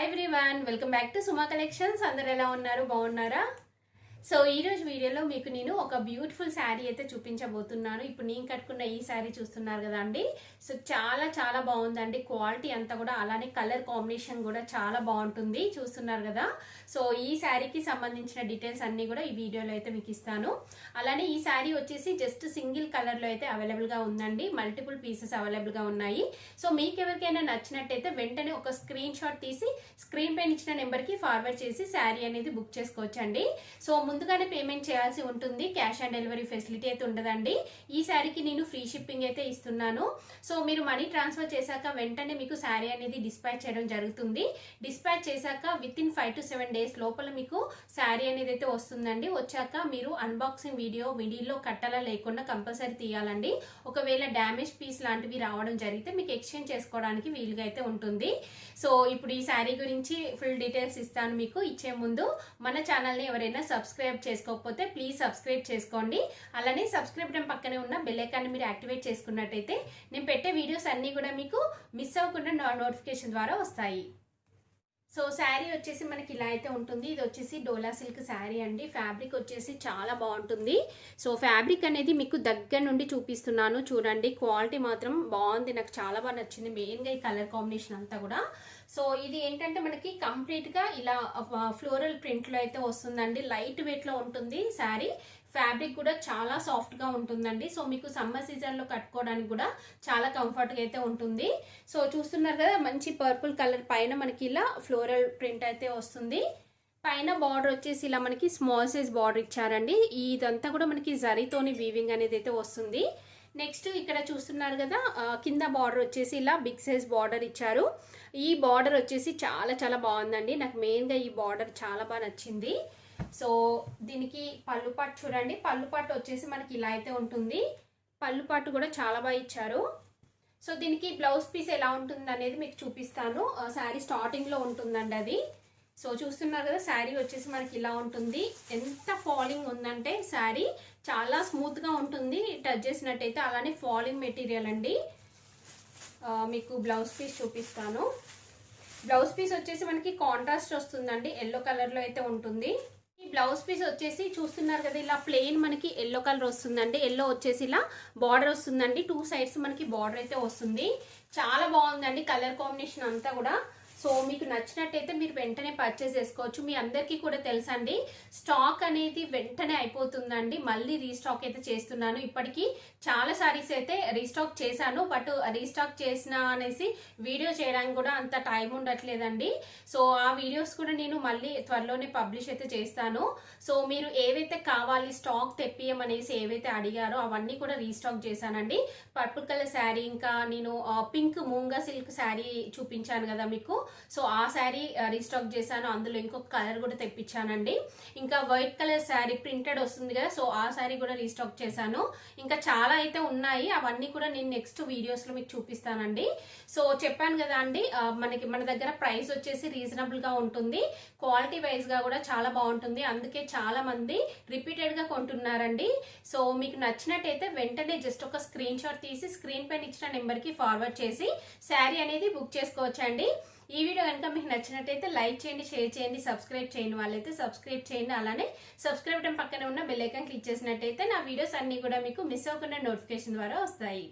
Hi everyone, welcome back to Suma collections. అందరు ఎలా ఉన్నారు? బాగున్నారా? సో ఈరోజు వీడియోలో మీకు నేను ఒక బ్యూటిఫుల్ శారీ అయితే చూపించబోతున్నాను. ఇప్పుడు నేను కట్టుకున్న ఈ శారీ చూస్తున్నారు కదా అండి. సో చాలా చాలా బాగుందండి. క్వాలిటీ అంతా కూడా, అలానే కలర్ కాంబినేషన్ కూడా చాలా బాగుంటుంది. చూస్తున్నారు కదా. సో ఈ శారీకి సంబంధించిన డీటెయిల్స్ అన్నీ కూడా ఈ వీడియోలో అయితే మీకు ఇస్తాను. అలానే ఈ శారీ వచ్చేసి జస్ట్ సింగిల్ కలర్లో అయితే అవైలబుల్గా ఉందండి. మల్టిపుల్ పీసెస్ అవైలబుల్గా ఉన్నాయి. సో మీకు ఎవరికైనా నచ్చినట్టయితే వెంటనే ఒక స్క్రీన్ షాట్ తీసి స్క్రీన్ పైన ఇచ్చిన నెంబర్కి ఫార్వర్డ్ చేసి శారీ అనేది బుక్ చేసుకోవచ్చండి. సో ముందుగానే పేమెంట్ చేయాల్సి ఉంటుంది. క్యాష్ ఆన్ డెలివరీ ఫెసిలిటీ అయితే ఉండదండి. ఈ శారీకి నేను ఫ్రీ షిప్పింగ్ అయితే ఇస్తున్నాను. సో మీరు మనీ ట్రాన్స్ఫర్ చేశాక వెంటనే మీకు శారీ అనేది డిస్పాచ్ చేయడం జరుగుతుంది. డిస్పాచ్ చేశాక విత్ ఇన్ 5 to 7 days లోపల మీకు శారీ అనేది అయితే వస్తుందండి. వచ్చాక మీరు అన్బాక్సింగ్ వీడియో మిడిల్లో కట్టాలా లేకుండా కంపల్సరీ తీయాలండి. ఒకవేళ డ్యామేజ్ పీస్ లాంటివి రావడం జరిగితే మీకు ఎక్స్చేంజ్ చేసుకోవడానికి వీలుగా అయితే ఉంటుంది. సో ఇప్పుడు ఈ శారీ గురించి ఫుల్ డీటెయిల్స్ ఇస్తాను మీకు. ఇచ్చే ముందు మన ఛానల్ని ఎవరైనా సబ్స్క్రైబ్ చేసుకోకపోతే ప్లీజ్ సబ్స్క్రైబ్ చేసుకోండి. అలానే సబ్స్క్రైబ్ బటన్ పక్కనే ఉన్న బెల్ ఐకాన్ని మీరు యాక్టివేట్ చేసుకున్నట్టయితే నేను పెట్టే వీడియోస్ అన్నీ కూడా మీకు మిస్ అవ్వకుండా నోటిఫికేషన్ ద్వారా వస్తాయి. సో శారీ వచ్చేసి మనకి ఇలా అయితే ఉంటుంది. ఇది వచ్చేసి డోలా సిల్క్ శారీ అండి. ఫ్యాబ్రిక్ వచ్చేసి చాలా బాగుంటుంది. సో ఫ్యాబ్రిక్ అనేది మీకు దగ్గర నుండి చూపిస్తున్నాను చూడండి. క్వాలిటీ మాత్రం బాగుంది, నాకు చాలా బాగా నచ్చింది. మెయిన్గా ఈ కలర్ కాంబినేషన్ అంతా కూడా. సో ఇది ఏంటంటే మనకి కంప్లీట్గా ఇలా ఫ్లోరల్ ప్రింట్లో అయితే వస్తుందండి. లైట్ వెయిట్లో ఉంటుంది శారీ. ఫ్యాబ్రిక్ కూడా చాలా సాఫ్ట్గా ఉంటుందండి. సో మీకు సమ్మర్ సీజన్లో కట్టుకోవడానికి కూడా చాలా కంఫర్ట్గా అయితే ఉంటుంది. సో చూస్తున్నారు కదా, మంచి పర్పుల్ కలర్ పైన మనకి ఇలా ఫ్లోరల్ ప్రింట్ అయితే వస్తుంది. పైన బార్డర్ వచ్చేసి ఇలా మనకి స్మాల్ సైజ్ బార్డర్ ఇచ్చారండి. ఇదంతా కూడా మనకి జరీతోని వీవింగ్ అనేది అయితే వస్తుంది. నెక్స్ట్ ఇక్కడ చూస్తున్నారు కదా, కింద బార్డర్ వచ్చేసి ఇలా బిగ్ సైజ్ బార్డర్ ఇచ్చారు. ఈ బార్డర్ వచ్చేసి చాలా చాలా బాగుందండి. నాకు మెయిన్గా ఈ బార్డర్ చాలా బాగా నచ్చింది. సో దీనికి పళ్ళు పాటు చూడండి. పళ్ళు పాటు వచ్చేసి మనకి ఇలా అయితే ఉంటుంది. పళ్ళు పాటు కూడా చాలా బాగా ఇచ్చారు. సో దీనికి బ్లౌజ్ పీస్ ఎలా ఉంటుంది అనేది మీకు చూపిస్తాను. శారీ స్టార్టింగ్లో ఉంటుందండి అది. సో చూస్తున్నారు కదా, శారీ వచ్చేసి మనకి ఇలా ఉంటుంది. ఎంత ఫాలింగ్ ఉందంటే శారీ చాలా స్మూత్గా ఉంటుంది టచ్ చేసినట్టయితే. అలానే ఫాలింగ్ మెటీరియల్ అండి. మీకు బ్లౌజ్ పీస్ చూపిస్తాను. బ్లౌజ్ పీస్ వచ్చేసి మనకి కాంట్రాస్ట్ వస్తుందండి. ఎల్లో కలర్లో అయితే ఉంటుంది. ఈ బ్లౌజ్ పీస్ వచ్చేసి చూస్తున్నారు కదా, ఇలా ప్లెయిన్ మనకి ఎల్లో కలర్ వస్తుందండి. ఎల్లో వచ్చేసి ఇలా బార్డర్ వస్తుందండి. 2 sides మనకి బార్డర్ అయితే వస్తుంది. చాలా బాగుందండి కలర్ కాంబినేషన్ అంతా కూడా. సో మీకు నచ్చినట్టయితే మీరు వెంటనే పర్చేస్ చేసుకోవచ్చు. మీ అందరికీ కూడా తెలుసండి, స్టాక్ అనేది వెంటనే అయిపోతుందండి. మళ్ళీ రీస్టాక్ అయితే చేస్తున్నాను. ఇప్పటికీ చాలా సారీస్ అయితే రీస్టాక్ చేశాను, బట్ రీస్టాక్ చేసిన అనేసి వీడియో చేయడానికి కూడా అంత టైం ఉండట్లేదండి. సో ఆ వీడియోస్ కూడా నేను మళ్ళీ త్వరలోనే పబ్లిష్ అయితే చేస్తాను. సో మీరు ఏవైతే కావాలి స్టాక్ తెప్పియమనేసి ఏవైతే అడిగారో అవన్నీ కూడా రీస్టాక్ చేశానండి. పర్పుల్ కలర్ శారీ, ఇంకా నేను పింక్ మూంగా సిల్క్ శారీ చూపించాను కదా మీకు. సో ఆ శారీ రీస్టాక్ చేశాను. అందులో ఇంకొక కలర్ కూడా తెప్పించానండి. ఇంకా వైట్ కలర్ శారీ ప్రింటెడ్ వస్తుంది కదా, సో ఆ శారీ కూడా రీస్టాక్ చేశాను. ఇంకా చాలా అయితే ఉన్నాయి. అవన్నీ కూడా నేను నెక్స్ట్ వీడియోస్లో మీకు చూపిస్తానండి. సో చెప్పాను కదా అండి, మన దగ్గర ప్రైస్ వచ్చేసి రీజనబుల్గా ఉంటుంది. క్వాలిటీ వైజ్గా కూడా చాలా బాగుంటుంది. అందుకే చాలా మంది రిపీటెడ్గా కొంటున్నారండి. సో మీకు నచ్చినట్టయితే వెంటనే జస్ట్ ఒక స్క్రీన్ షాట్ తీసి స్క్రీన్ పైన ఇచ్చిన నెంబర్కి ఫార్వర్డ్ చేసి శారీ అనేది బుక్ చేసుకోవచ్చండి. ఈ వీడియో కనుక మీకు నచ్చినట్టయితే లైక్ చేయండి, షేర్ చేయండి, సబ్స్క్రైబ్ చేయండి. వాళ్ళైతే సబ్స్క్రైబ్ చేయండి. అలానే సబ్స్క్రైబ్ బటన్ పక్కన ఉన్న బెల్ ఐకాన్ క్లిక్ చేసినట్టయితే నా వీడియోస్ అన్నీ కూడా మీకు మిస్ అవ్వకుండా నోటిఫికేషన్ ద్వారా వస్తాయి.